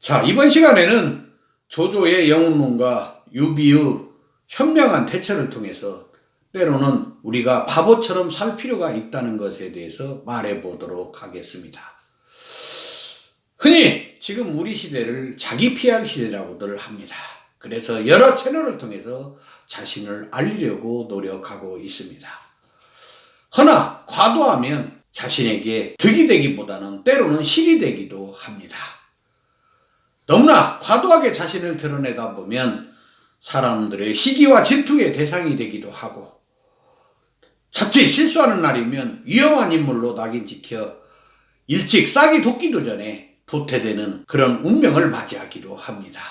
자, 이번 시간에는 조조의 영웅론과 유비의 현명한 대처를 통해서 때로는 우리가 바보처럼 살 필요가 있다는 것에 대해서 말해 보도록 하겠습니다. 흔히 지금 우리 시대를 자기 PR 시대라고들 합니다. 그래서 여러 채널을 통해서 자신을 알리려고 노력하고 있습니다. 허나 과도하면 자신에게 득이 되기보다는 때로는 실이 되기도 합니다. 너무나 과도하게 자신을 드러내다 보면 사람들의 시기와 질투의 대상이 되기도 하고, 자칫 실수하는 날이면 위험한 인물로 낙인 찍혀 일찍 싹이 돋기도 전에 도태되는 그런 운명을 맞이하기도 합니다.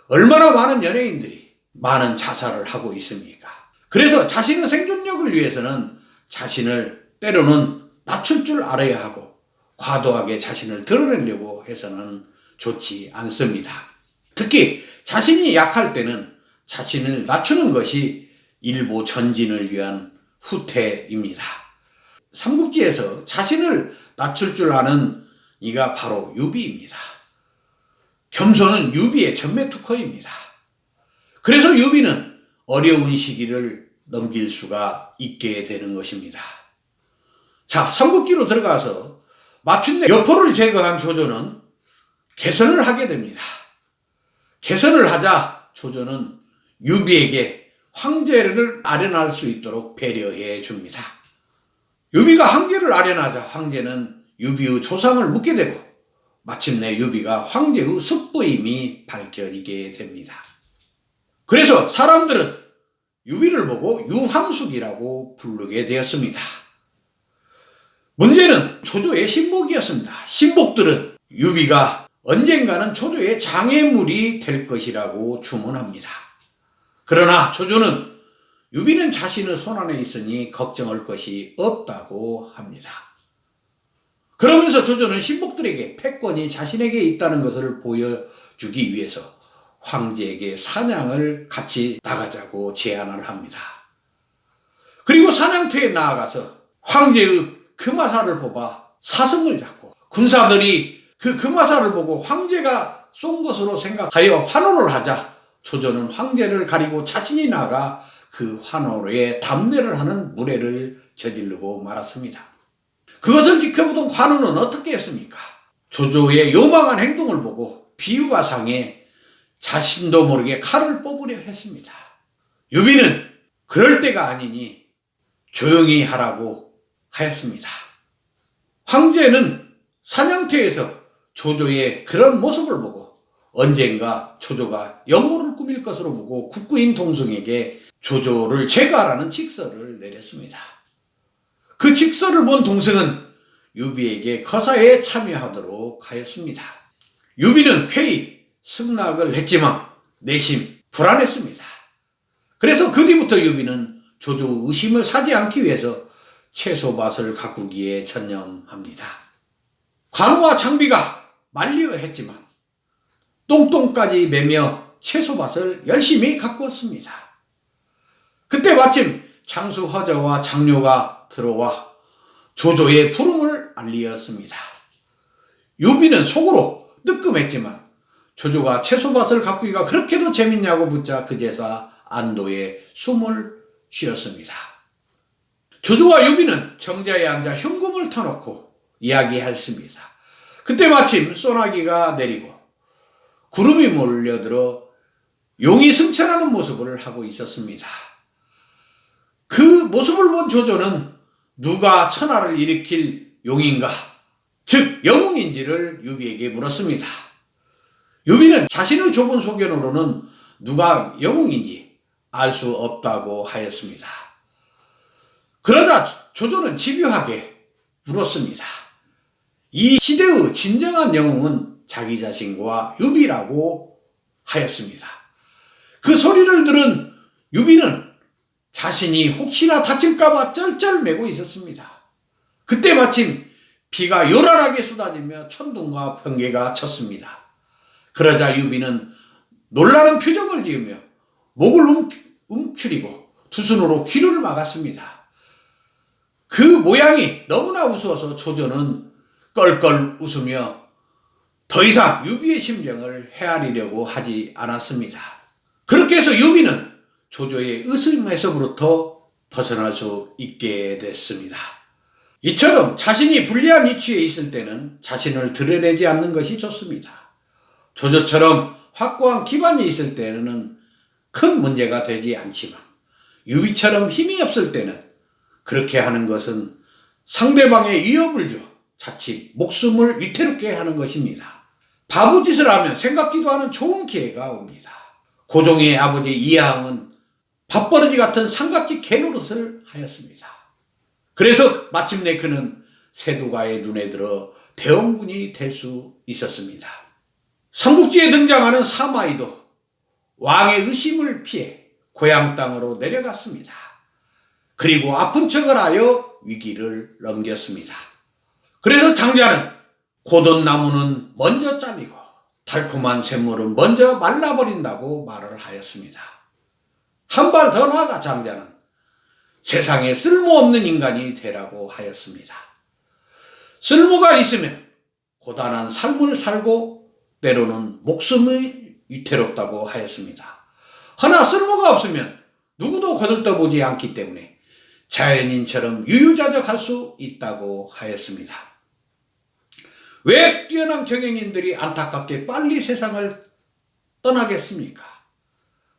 얼마나 많은 연예인들이 많은 자살을 하고 있습니까? 그래서 자신의 생존력을 위해서는 자신을 때로는 낮출 줄 알아야 하고, 과도하게 자신을 드러내려고 해서는 좋지 않습니다. 특히 자신이 약할 때는 자신을 낮추는 것이 일보 전진을 위한 후퇴입니다. 삼국지에서 자신을 낮출 줄 아는 이가 바로 유비입니다. 겸손은 유비의 전매특허입니다. 그래서 유비는 어려운 시기를 넘길 수가 있게 되는 것입니다. 자, 삼국지로 들어가서 마침내 여포를 제거한 조조는 개선을 하게 됩니다. 개선을 하자 조조는 유비에게 황제를 아련할 수 있도록 배려해 줍니다. 유비가 황제를 아련하자 황제는 유비의 조상을 묻게 되고, 마침내 유비가 황제의 숙부임이 밝혀지게 됩니다. 그래서 사람들은 유비를 보고 유황숙이라고 부르게 되었습니다. 문제는 조조의 신복이었습니다. 신복들은 유비가 언젠가는 조조의 장애물이 될 것이라고 주문합니다. 그러나 조조는 유비는 자신의 손안에 있으니 걱정할 것이 없다고 합니다. 그러면서 조조는 신복들에게 패권이 자신에게 있다는 것을 보여주기 위해서 황제에게 사냥을 같이 나가자고 제안을 합니다. 그리고 사냥터에 나아가서 황제의 금화살을 뽑아 사슴을 잡고, 군사들이 그 금화살을 보고 황제가 쏜 것으로 생각하여 환호를 하자 조조는 황제를 가리고 자신이 나가 그 환호에 담례를 하는 무례를 저지르고 말았습니다. 그것을 지켜보던 관우는 어떻게 했습니까? 조조의 요망한 행동을 보고 비유가 상해 자신도 모르게 칼을 뽑으려 했습니다. 유비는 그럴 때가 아니니 조용히 하라고 하였습니다. 황제는 사냥터에서 조조의 그런 모습을 보고 언젠가 조조가 영모를 꾸밀 것으로 보고 국구인 동승에게 조조를 제거하라는 직서를 내렸습니다. 그 직서를 본 동승은 유비에게 거사에 참여하도록 하였습니다. 유비는 쾌히 승낙을 했지만 내심 불안했습니다. 그래서 그 뒤부터 유비는 조조의 의심을 사지 않기 위해서 채소밭을 가꾸기에 전념합니다. 관우와 장비가 말리어 했지만 똥똥까지 매며 채소밭을 열심히 가꾸었습니다. 그때 마침 장수 허저와 장료가 들어와 조조의 부름을 알리었습니다. 유비는 속으로 뜨끔했지만 조조가 채소밭을 가꾸기가 그렇게도 재밌냐고 묻자 그제서 안도의 숨을 쉬었습니다. 조조와 유비는 정자에 앉아 흉금을 터놓고 이야기했습니다. 그때 마침 소나기가 내리고 구름이 몰려들어 용이 승천하는 모습을 하고 있었습니다. 그 모습을 본 조조는 누가 천하를 일으킬 용인가, 즉 영웅인지를 유비에게 물었습니다. 유비는 자신의 좁은 소견으로는 누가 영웅인지 알 수 없다고 하였습니다. 그러자 조조는 집요하게 물었습니다. 이 시대의 진정한 영웅은 자기 자신과 유비라고 하였습니다. 그 소리를 들은 유비는 자신이 혹시나 다칠까봐 쩔쩔매고 있었습니다. 그때 마침 비가 요란하게 쏟아지며 천둥과 번개가 쳤습니다. 그러자 유비는 놀라는 표정을 지으며 목을 움츠리고 두 손으로 귀를 막았습니다. 그 모양이 너무나 우스워서 조조는 껄껄 웃으며 더 이상 유비의 심정을 헤아리려고 하지 않았습니다. 그렇게 해서 유비는 조조의 의심에서부터 벗어날 수 있게 됐습니다. 이처럼 자신이 불리한 위치에 있을 때는 자신을 드러내지 않는 것이 좋습니다. 조조처럼 확고한 기반이 있을 때는 큰 문제가 되지 않지만 유비처럼 힘이 없을 때는 그렇게 하는 것은 상대방의 위협을 줘 자칫 목숨을 위태롭게 하는 것입니다. 바보짓을 하면 생각지도 않은 좋은 기회가 옵니다. 고종의 아버지 이하응은 밥버러지 같은 상갓집 개노릇을 하였습니다. 그래서 마침내 그는 세두가의 눈에 들어 대원군이 될 수 있었습니다. 삼국지에 등장하는 사마이도 왕의 의심을 피해 고향 땅으로 내려갔습니다. 그리고 아픈 척을 하여 위기를 넘겼습니다. 그래서 장자는 고든 나무는 먼저 잘리고 달콤한 샘물은 먼저 말라버린다고 말을 하였습니다. 한 발 더 나아가 장자는 세상에 쓸모없는 인간이 되라고 하였습니다. 쓸모가 있으면 고단한 삶을 살고 때로는 목숨이 위태롭다고 하였습니다. 허나 쓸모가 없으면 누구도 거들떠보지 않기 때문에 자연인처럼 유유자적할 수 있다고 하였습니다. 왜 뛰어난 경영인들이 안타깝게 빨리 세상을 떠나겠습니까?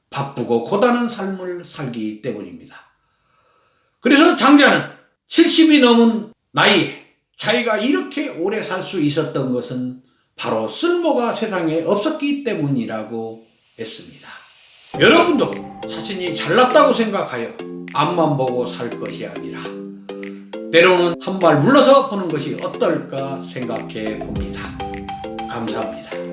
바쁘고 고단한 삶을 살기 때문입니다. 그래서 장자는 70이 넘은 나이에 자기가 이렇게 오래 살 수 있었던 것은 바로 쓸모가 세상에 없었기 때문이라고 했습니다. 여러분도 자신이 잘났다고 생각하여 앞만 보고 살 것이 아니라 때로는 한 발 물러서 보는 것이 어떨까 생각해 봅니다. 감사합니다.